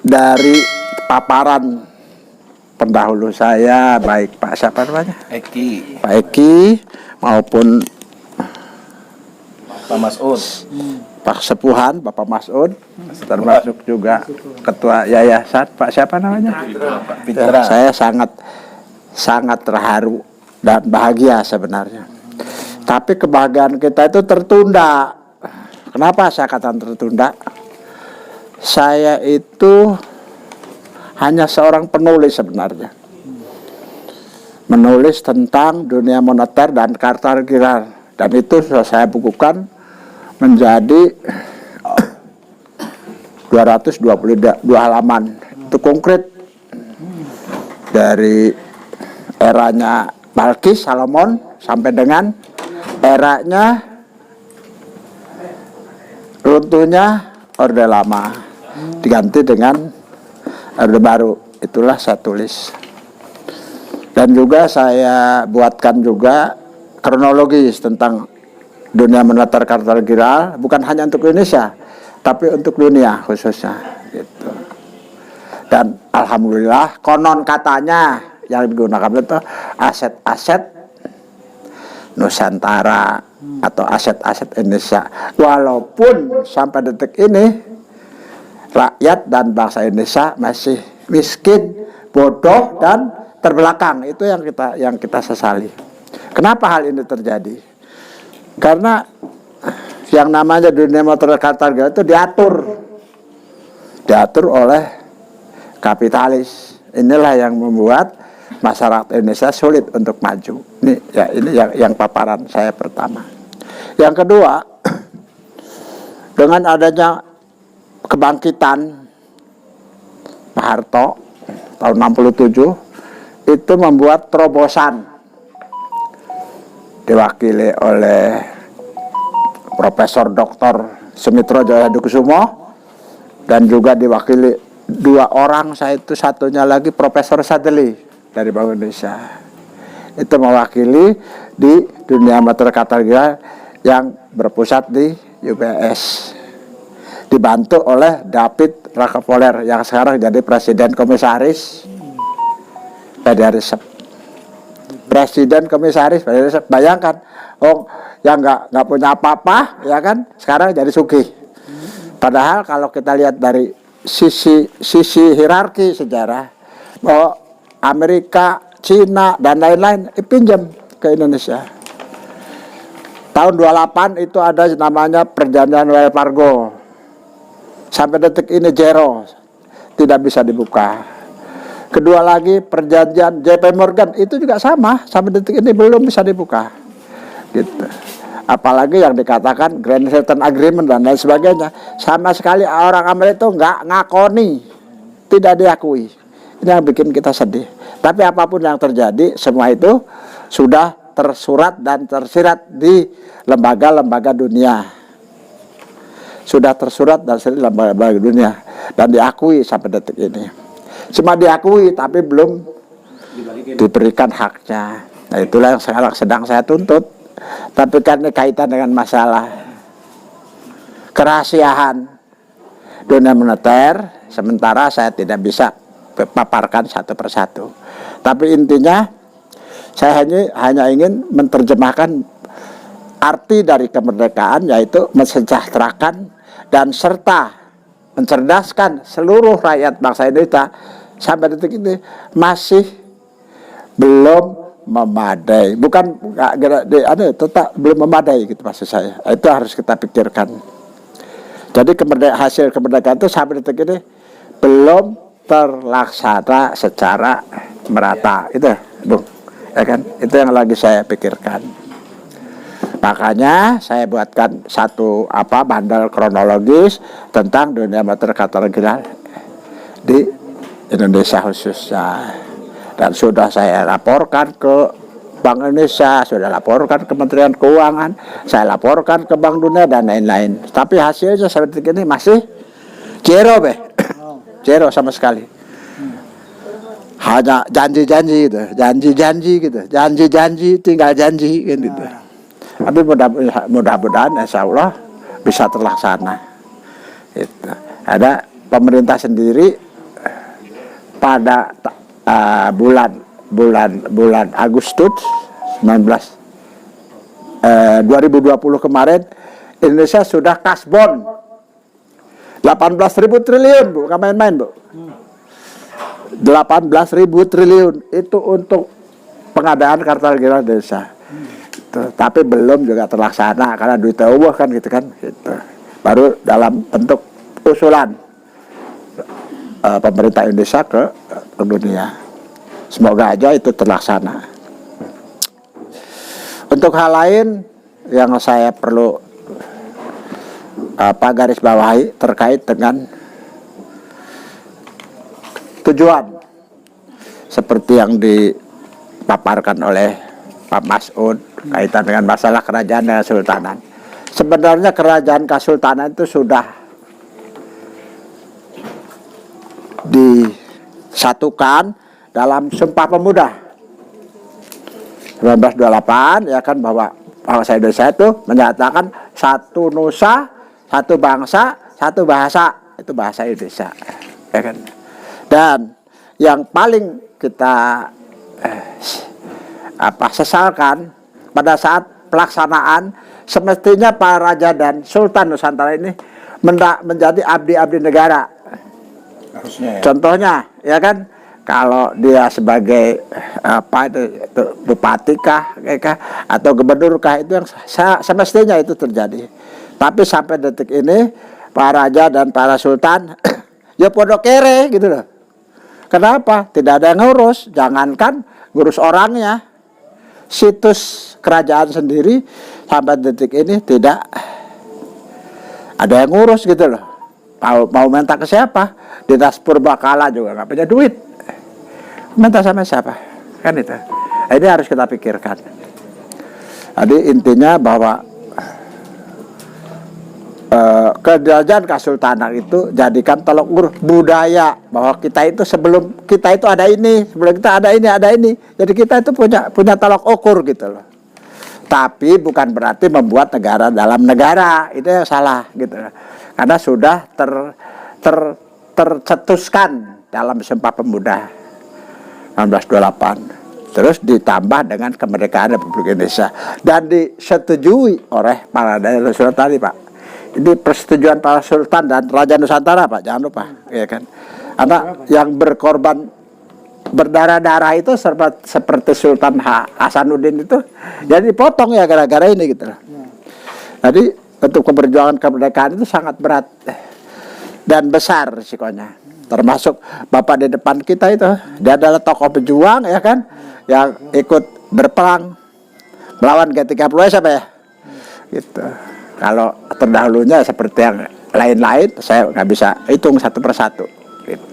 dari paparan pendahulu saya, baik Pak siapa namanya? Pak Eki maupun Pak Mas'ud, Pak Sepuhan, Bapak Mas'ud, termasuk juga Ketua Yayasan Pak siapa namanya? Fitra. Saya sangat terharu dan bahagia sebenarnya. Tapi kebahagiaan kita itu tertunda. Kenapa saya katakan tertunda? Saya itu hanya seorang penulis sebenarnya. Menulis tentang dunia moneter dan Kartagiral. Dan itu sudah saya bukukan menjadi 222 halaman. Itu konkret. Dari eranya Balkis, Salomon, sampai dengan eranya runtuhnya Orde Lama. Diganti dengan Orde Baru. Itulah saya tulis. Dan juga saya buatkan juga kronologis tentang dunia moneter Kartagiral, bukan hanya untuk Indonesia, tapi untuk dunia khususnya. Gitu. Dan alhamdulillah, konon katanya yang digunakan itu aset-aset Nusantara atau aset-aset Indonesia. Walaupun sampai detik ini rakyat dan bangsa Indonesia masih miskin, bodoh, dan terbelakang. Itu yang kita sesali. Kenapa hal ini terjadi? Karena yang namanya dunia moneter Kartagiral itu diatur oleh kapitalis. Inilah yang membuat masyarakat Indonesia sulit untuk maju. Ini yang paparan saya pertama. Yang kedua, dengan adanya kebangkitan Pak Harto tahun 67 itu membuat terobosan diwakili oleh Profesor Dr. Sumitro Jayadikusumo dan juga diwakili dua orang, saya itu satunya lagi Profesor Sadeli dari Bank Indonesia. Itu mewakili di dunia moneter Kartagiral yang berpusat di UBS. Dibantu oleh David Rockefeller yang sekarang jadi presiden komisaris Federal Reserve. Presiden komisaris Federal Reserve. Bayangkan, yang nggak punya apa-apa, ya kan, sekarang jadi sugih. Padahal kalau kita lihat dari sisi hierarki sejarah, bahwa Amerika, Cina, dan lain-lain pinjam ke Indonesia. Tahun 28 itu ada namanya perjanjian Wells Fargo. Sampai detik ini zero, tidak bisa dibuka. Kedua lagi perjanjian JP Morgan itu juga sama, sampai detik ini belum bisa dibuka. Gitu. Apalagi yang dikatakan Grand Slayton Agreement dan lain sebagainya, sama sekali orang Amerika itu nggak ngakoni, tidak diakui. Ini yang bikin kita sedih. Tapi apapun yang terjadi, semua itu sudah tersurat dan tersirat di lembaga-lembaga dunia. Sudah tersurat dan tersirat di lembaga-lembaga dunia dan diakui sampai detik ini. Cuma diakui tapi belum diberikan haknya. Nah, itulah yang sekarang sedang saya tuntut. Tapi karena kaitan dengan masalah kerahasiaan dunia moneter, sementara saya tidak bisa paparkan satu persatu. Tapi intinya saya hanya ingin menerjemahkan arti dari kemerdekaan, yaitu mensejahterakan dan serta mencerdaskan seluruh rakyat bangsa Indonesia. Sampai detik ini masih belum memadai, bukan tetap belum memadai gitu maksud saya. Itu harus kita pikirkan. Jadi hasil kemerdekaan itu sampai detik ini belum terlaksana secara merata. Itu, Bung, ya kan? Itu yang lagi saya pikirkan. Makanya saya buatkan satu bandel kronologis tentang dunia moneter Kartagiral di Indonesia khususnya. Dan sudah saya laporkan ke Bank Indonesia, sudah laporkan ke Kementerian Keuangan, saya laporkan ke Bank Dunia dan lain-lain. Tapi hasilnya seperti ini masih zero, zero sama sekali. Hanya janji-janji gitu, janji-janji, tinggal janji gitu. Tapi mudah-mudahan insya Allah bisa terlaksana. Itu. Ada pemerintah sendiri pada bulan Agustus 2020 kemarin, Indonesia sudah kasbon 18.000 triliun, Bu, nggak main-main, Bu. 18.000 triliun itu untuk pengadaan kartu kredit desa. Tapi belum juga terlaksana karena duitnya kan gitu kan. Gitu. Baru dalam bentuk usulan pemerintah Indonesia ke dunia. Semoga aja itu terlaksana. Untuk hal lain yang saya perlu garis bawahi terkait dengan tujuan seperti yang dipaparkan oleh Pak Mas'ud kaitan dengan masalah kerajaan dan kesultanan. Sebenarnya kerajaan kesultanan itu sudah disatukan dalam Sumpah Pemuda 1928, ya kan, bahwa bangsa Indonesia itu menyatakan satu nusa, satu bangsa, satu bahasa, itu bahasa Indonesia, ya kan. Dan yang paling kita sesalkan pada saat pelaksanaan, semestinya para raja dan sultan Nusantara ini menjadi abdi-abdi negara. Harusnya, ya. Contohnya, ya kan, kalau dia sebagai bupati kah, atau gubernur kah, itu yang semestinya itu terjadi. Tapi sampai detik ini para raja dan para sultan ya podo kere gitu loh. Kenapa? Tidak ada yang ngurus, jangankan ngurus orangnya. Situs kerajaan sendiri sampai detik ini tidak ada yang ngurus gitu loh. Mau minta ke siapa? Dinas Purbakala juga nggak punya duit. Minta sama siapa? Kan itu. Ini harus kita pikirkan. Jadi intinya bahwa kerajaan kesultanan itu jadikan tolok ukur budaya, bahwa kita itu sebelum kita itu ada ini, sebelum kita ada ini. Jadi kita itu punya tolok ukur gitu loh. Tapi bukan berarti membuat negara dalam negara, itu yang salah gitu. Karena sudah tercetuskan dalam Sumpah Pemuda 1928. Terus ditambah dengan kemerdekaan Republik Indonesia dan disetujui oleh para raja sultan tadi, Pak. Ini persetujuan para sultan dan raja Nusantara, Pak, jangan lupa, ya kan. Karena yang berkorban berdarah-darah itu seperti Sultan Hasanuddin itu, jadi dipotong ya gara-gara ini gitu. Jadi untuk keberjuangan kemerdekaan itu sangat berat dan besar risikonya. Termasuk Bapak di depan kita itu, dia adalah tokoh pejuang, ya kan, yang ikut berperang melawan G30S apa ya, gitu. Kalau terdahulunya seperti yang lain-lain, saya nggak bisa hitung satu persatu. Gitu.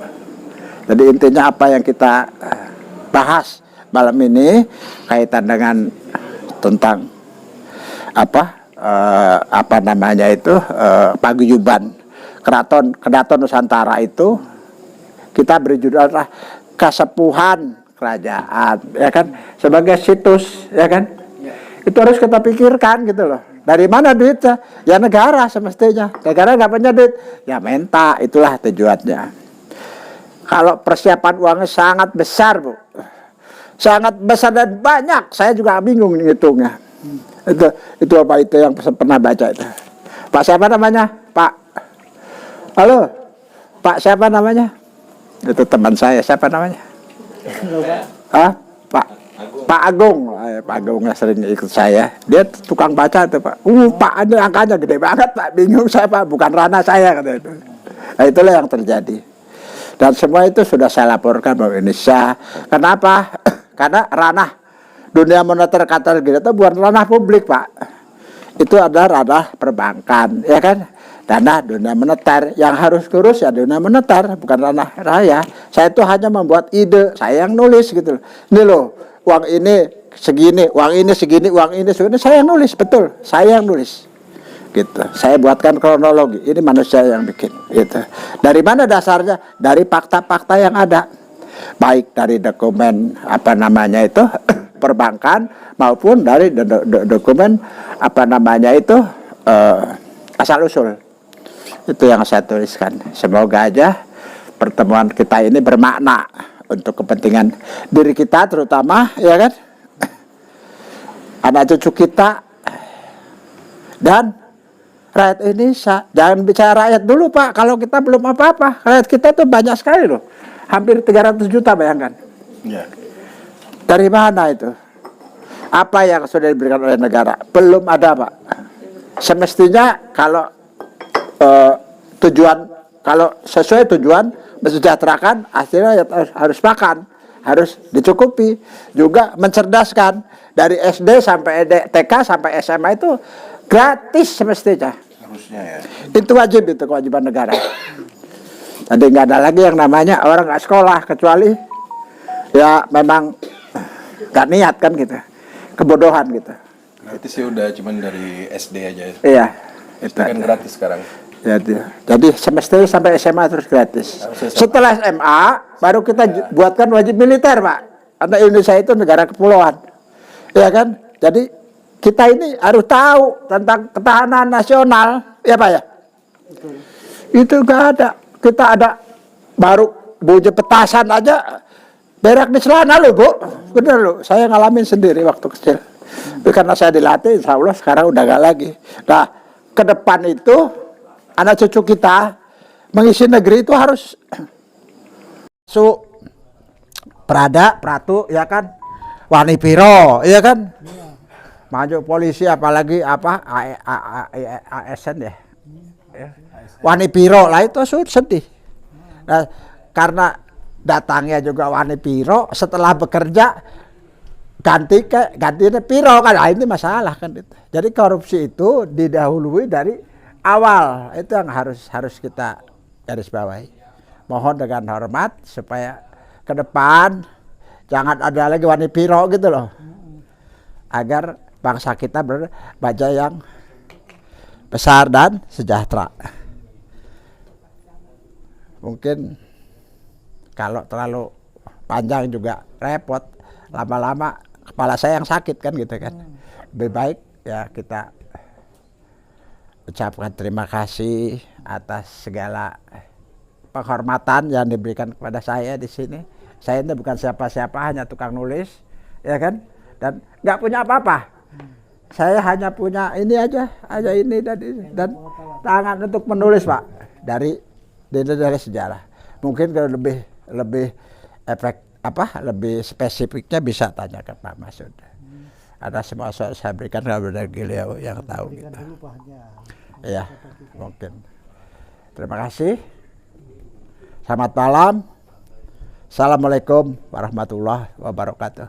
Jadi intinya apa yang kita bahas malam ini kaitan dengan tentang paguyuban Keraton Nusantara itu, kita beri judul adalah Kesepuhan Kerajaan, ya kan, sebagai situs, ya kan. Itu harus kita pikirkan gitu loh. Dari mana duitnya? Ya negara semestinya. Negara nggak punya duit, ya minta, itulah tujuannya. Kalau persiapan uangnya sangat besar, Bu, sangat besar dan banyak, saya juga bingung ngitungnya. Itu apa itu yang pernah baca itu? Pak siapa namanya? Pak. Halo, Pak siapa namanya? Itu teman saya, siapa namanya? Hah? Pak Agung. Pak Agungnya sering ikut saya. Dia tukang baca tuh, Pak. Pak, ini angkanya gede banget, Pak. Bingung saya, Pak. Bukan ranah saya, kata itu. Nah, itulah yang terjadi. Dan semua itu sudah saya laporkan bahwa Indonesia. Kenapa? Karena ranah dunia moneter kata itu bukan ranah publik, Pak. Itu adalah ranah perbankan, ya kan? Dana dunia moneter yang harus kurus ya dunia moneter, bukan ranah raya. Saya itu hanya membuat ide, saya yang nulis gitu loh. Ini loh, uang ini segini, uang ini segini, uang ini segini, saya yang nulis, betul, saya yang nulis. Gitu. Saya buatkan kronologi, ini manusia yang bikin. Gitu. Dari mana dasarnya? Dari fakta-fakta yang ada, baik dari dokumen perbankan maupun dari dokumen asal usul. Itu yang saya tuliskan. Semoga aja pertemuan kita ini bermakna untuk kepentingan diri kita terutama, ya kan, anak cucu kita dan rakyat Indonesia. Jangan bicara rakyat dulu Pak, kalau kita belum apa-apa. Rakyat kita tuh banyak sekali loh, hampir 300 juta bayangkan. Ya. Dari mana itu? Apa yang sudah diberikan oleh negara? Belum ada Pak. Semestinya kalau kalau sesuai tujuan mensejahterakan, akhirnya harus makan, harus dicukupi, juga mencerdaskan. Dari SD sampai TK sampai SMA itu gratis semestinya. Harusnya ya. Itu wajib, itu kewajiban negara. Jadi nggak ada lagi yang namanya orang nggak sekolah, kecuali ya memang nggak niat kan gitu, kebodohan gitu. Gratis sih udah cuman dari SD aja. Iya, Itu kan gratis sekarang. Jadi semester sampai SMA terus gratis. Setelah SMA baru kita buatkan wajib militer Pak. Karena Indonesia itu negara kepulauan, ya kan. Jadi kita ini harus tahu tentang ketahanan nasional, ya Pak ya. Itu nggak ada. Kita ada baru bunyi petasan aja berak di celana loh Bu. Bener loh, saya ngalamin sendiri waktu kecil. Tapi karena saya dilatih, insya Allah sekarang udah gak lagi. Nah, ke depan itu anak cucu kita mengisi negeri itu harus Prada, Pratu, ya kan, Wani Piro, ya kan, maju polisi apalagi apa ASN ya, Wani Piro lah itu sedih. Nah, karena datangnya juga Wani Piro, setelah bekerja gantinya Piro kan, nah, ini masalah kan itu. Jadi korupsi itu didahului dari awal, itu yang harus kita garis bawahi. Mohon dengan hormat supaya ke depan jangan ada lagi Wani Piro gitu loh, agar bangsa kita berbajak yang besar dan sejahtera. Mungkin kalau terlalu panjang juga repot, lama-lama kepala saya yang sakit kan gitu kan. Lebih baik ya kita ucapkan terima kasih atas segala penghormatan yang diberikan kepada saya di sini. Saya ini bukan siapa-siapa, hanya tukang nulis, ya kan, dan nggak punya apa-apa. Saya hanya punya ini aja ini dan tangan untuk menulis Pak dari sejarah. Mungkin kalau lebih lebih spesifiknya bisa tanya ke Pak Masud. Ada semua saya berikan kepada beliau yang tahu gitu. Ya, mungkin. Terima kasih. Selamat malam. Assalamualaikum warahmatullahi wabarakatuh.